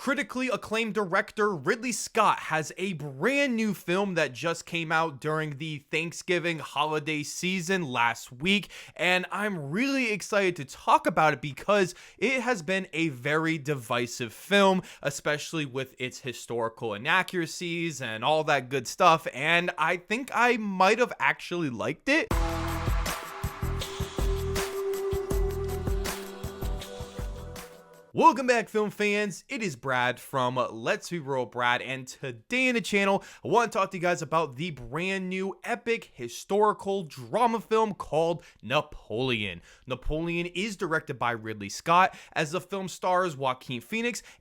Critically acclaimed director Ridley Scott has a brand new film that just came out during the Thanksgiving holiday season last week, and I'm really excited to talk about it because it has been a very divisive film, especially with its historical inaccuracies and all that good stuff, and I think I might have actually liked it. Welcome back, film fans. It is Brad from Let's Be Real Brad, and today in the channel, I want to talk to you guys about the brand new epic historical drama film called Napoleon. Napoleon is directed by Ridley Scott, as the film stars Joaquin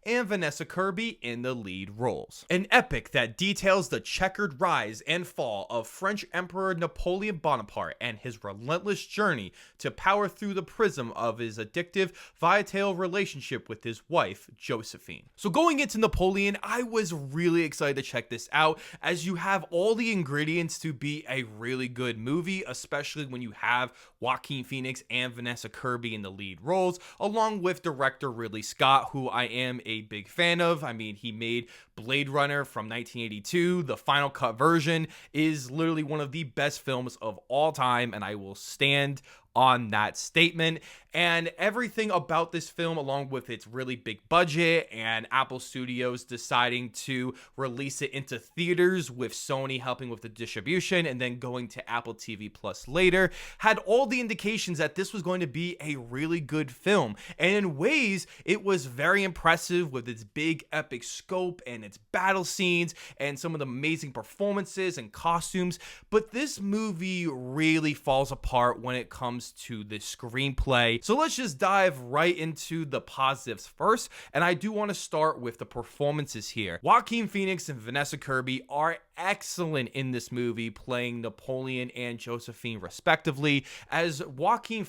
and Vanessa Kirby in the lead roles. An epic that details the checkered rise and fall of French Emperor Napoleon Bonaparte and his relentless journey to power through the prism of his addictive, volatile relationship with his wife, Josephine. So going into Napoleon, I was really excited to check this out, as you have all the ingredients to be a really good movie, especially when you have Joaquin and Vanessa Kirby in the lead roles, along with director Ridley Scott, who I am a big fan of. I mean, he made Blade Runner from 1982. The final cut version is literally one of the best films of all time, and I will stand on that statement. And everything about this film, along with its really big budget and Apple Studios deciding to release it into theaters with Sony helping with the distribution and then going to Apple TV Plus later, had all the indications that this was going to be a really good film. And in ways, it was very impressive with its big epic scope and its battle scenes and some of the amazing performances and costumes. But this movie really falls apart when it comes to the screenplay. So let's just dive right into the positives first, and I do want to start with the performances here. Joaquin and Vanessa Kirby are excellent in this movie, playing Napoleon and Josephine respectively, as Joaquin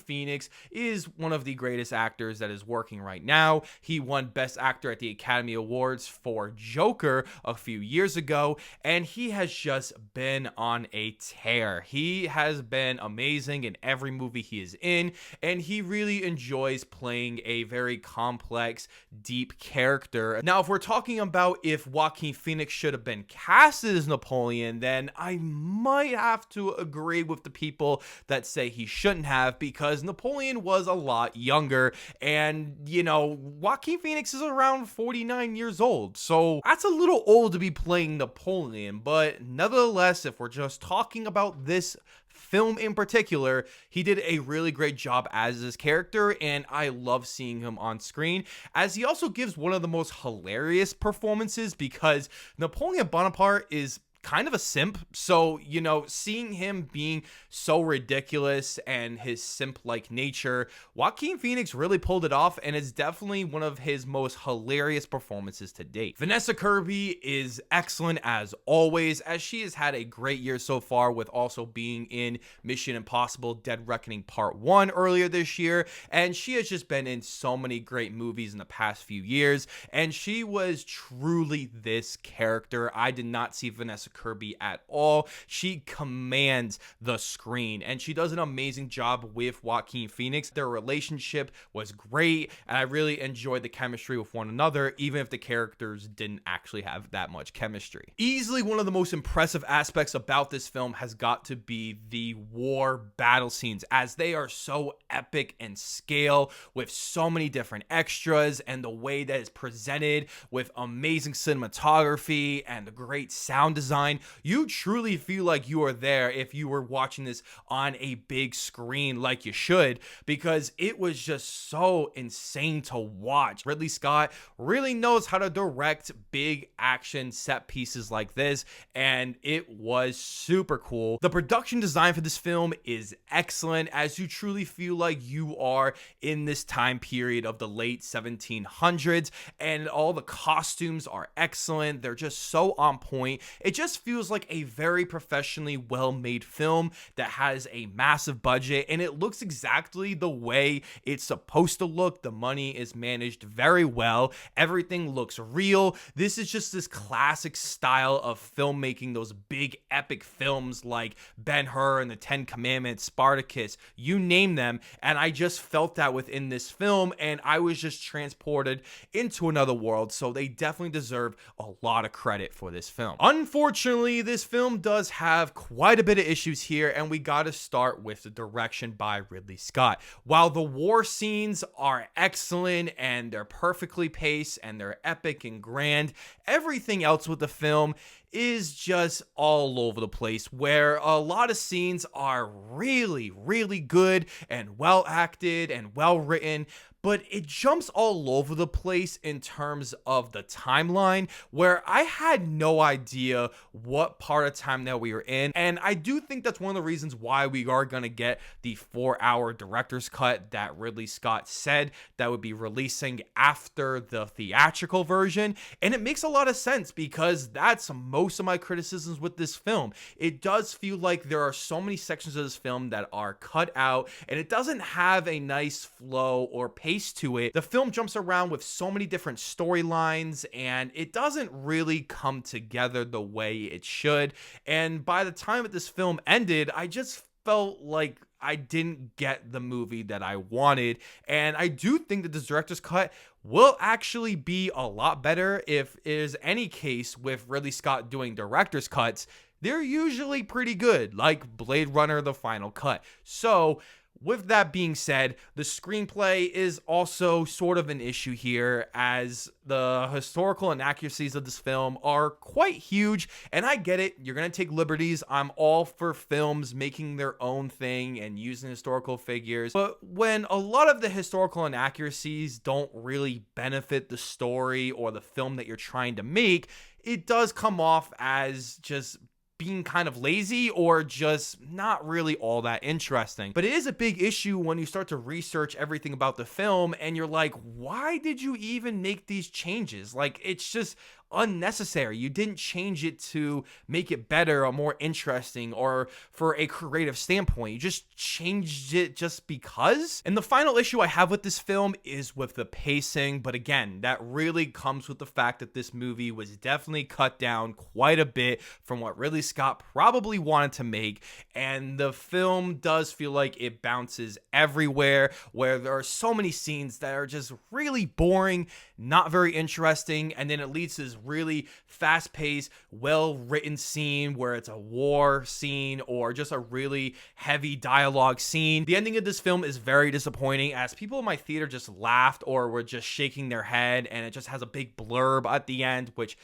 is one of the greatest actors that is working right now. He won Best Actor at the Academy Awards for Joker a few years ago, and he has just been on a tear. He has been amazing in every movie he is in, and he really enjoys playing a very complex, deep character. Now, if we're talking about if Joaquin should have been casted as Napoleon, then I might have to agree with the people that say he shouldn't have, because Napoleon was a lot younger, and you know, Joaquin is around 49 years old, so that's a little old to be playing Napoleon. But nevertheless, if we're just talking about this film in particular, he did a really great job as his character, and I love seeing him on screen, as he also gives one of the most hilarious performances, because Napoleon Bonaparte is kind of a simp, so you know, seeing him being so ridiculous and his simp-like nature, Joaquin really pulled it off, and it's definitely one of his most hilarious performances to date. Vanessa Kirby is excellent as always, as she has had a great year so far, with also being in Mission Impossible Dead Reckoning Part 1 earlier this year, and she has just been in so many great movies in the past few years, and she was truly this character. I did not see Vanessa Kirby at all. She commands the screen, and she does an amazing job with Joaquin. Their relationship was great, and I really enjoyed the chemistry with one another, even if the characters didn't actually have that much chemistry. Easily one of the most impressive aspects about this film has got to be the war battle scenes, as they are so epic in scale, with so many different extras, and the way that it's presented with amazing cinematography and the great sound design. You truly feel like you are there if you were watching this on a big screen, like you should, because it was just so insane to watch. Ridley Scott really knows how to direct big action set pieces like this, and it was super cool. The production design for this film is excellent, as you truly feel like you are in this time period of the late 1700s, and all the costumes are excellent. They're just so on point. It just just feels like a very professionally well-made film that has a massive budget, and it looks exactly the way it's supposed to look. The money is managed very well. Everything looks real. This is just this classic style of filmmaking, those big epic films like Ben-Hur and the Ten Commandments, Spartacus, you name them, and I just felt that within this film, and I was just transported into another world, so they definitely deserve a lot of credit for this film. Unfortunately, this film does have quite a bit of issues here, and we gotta start with the direction by Ridley Scott. While the war scenes are excellent and they're perfectly paced and they're epic and grand, everything else with the film is just all over the place, where a lot of scenes are really, really good and well acted and well written, but it jumps all over the place in terms of the timeline, where I had no idea what part of time that we were in. And I do think that's one of the reasons why we are going to get the 4-hour director's cut that Ridley Scott said that would be releasing after the theatrical version. And it makes a lot of sense, because that's most of my criticisms with this film. It does feel like there are so many sections of this film that are cut out, and it doesn't have a nice flow or pace to it. The film jumps around with so many different storylines, and it doesn't really come together the way it should. And by the time that this film ended, I just felt like I didn't get the movie that I wanted. And I do think that this director's cut will actually be a lot better. If is any case with Ridley Scott doing director's cuts, they're usually pretty good, like Blade Runner: The Final Cut. So with that being said, the screenplay is also sort of an issue here, as the historical inaccuracies of this film are quite huge, and I get it, you're going to take liberties. I'm all for films making their own thing and using historical figures, but when a lot of the historical inaccuracies don't really benefit the story or the film that you're trying to make, it does come off as just being kind of lazy or just not really all that interesting. But it is a big issue when you start to research everything about the film and you're like, why did you even make these changes? Like, it's just unnecessary. You didn't change it to make it better or more interesting or for a creative standpoint. You just changed it just because. And the final issue I have with this film is with the pacing, but again, that really comes with the fact that this movie was definitely cut down quite a bit from what Ridley Scott probably wanted to make, and the film does feel like it bounces everywhere, where there are so many scenes that are just really boring, not very interesting, and then it leads to this really fast-paced, well-written scene where it's a war scene or just a really heavy dialogue scene. The ending of this film is very disappointing, as people in my theater just laughed or were just shaking their head, and it just has a big blurb at the end, which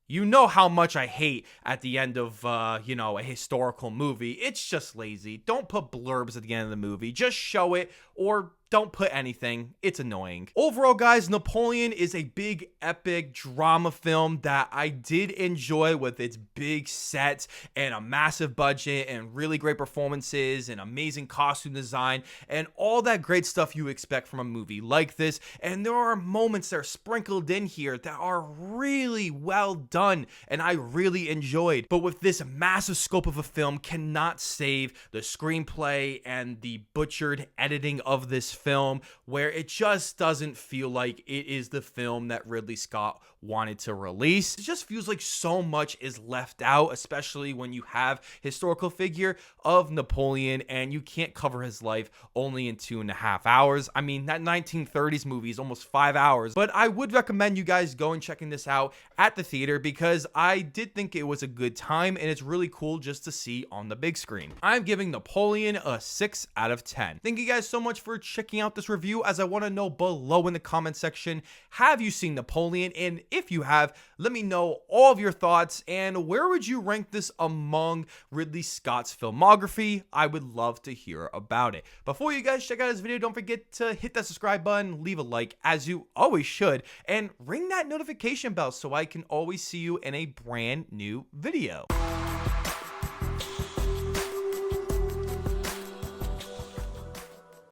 you know how much I hate at the end of, a historical movie. It's just lazy. Don't put blurbs at the end of the movie. Just show it, or don't put anything. It's annoying. Overall, guys, Napoleon is a big, epic drama film that I did enjoy, with its big sets and a massive budget and really great performances and amazing costume design and all that great stuff you expect from a movie like this. And there are moments that are sprinkled in here that are really well done and I really enjoyed. But with this massive scope of a film, cannot save the screenplay and the butchered editing of this film, where it just doesn't feel like it is the film that Ridley Scott wanted to release. It just feels like so much is left out, especially when you have historical figure of Napoleon and you can't cover his life only in 2.5 hours. I mean, that 1930s movie is almost 5 hours, but I would recommend you guys going checking this out at the theater, because I did think it was a good time and it's really cool just to see on the big screen. I'm giving Napoleon a 6 out of 10. Thank you guys so much for checking out this review. As I want to know below in the comment section, have you seen Napoleon? And if you have, let me know all of your thoughts, and where would you rank this among Ridley Scott's filmography? I would love to hear about it. Before you guys check out this video, don't forget to hit that subscribe button, leave a like, as you always should, and ring that notification bell so I can always see you in a brand new video.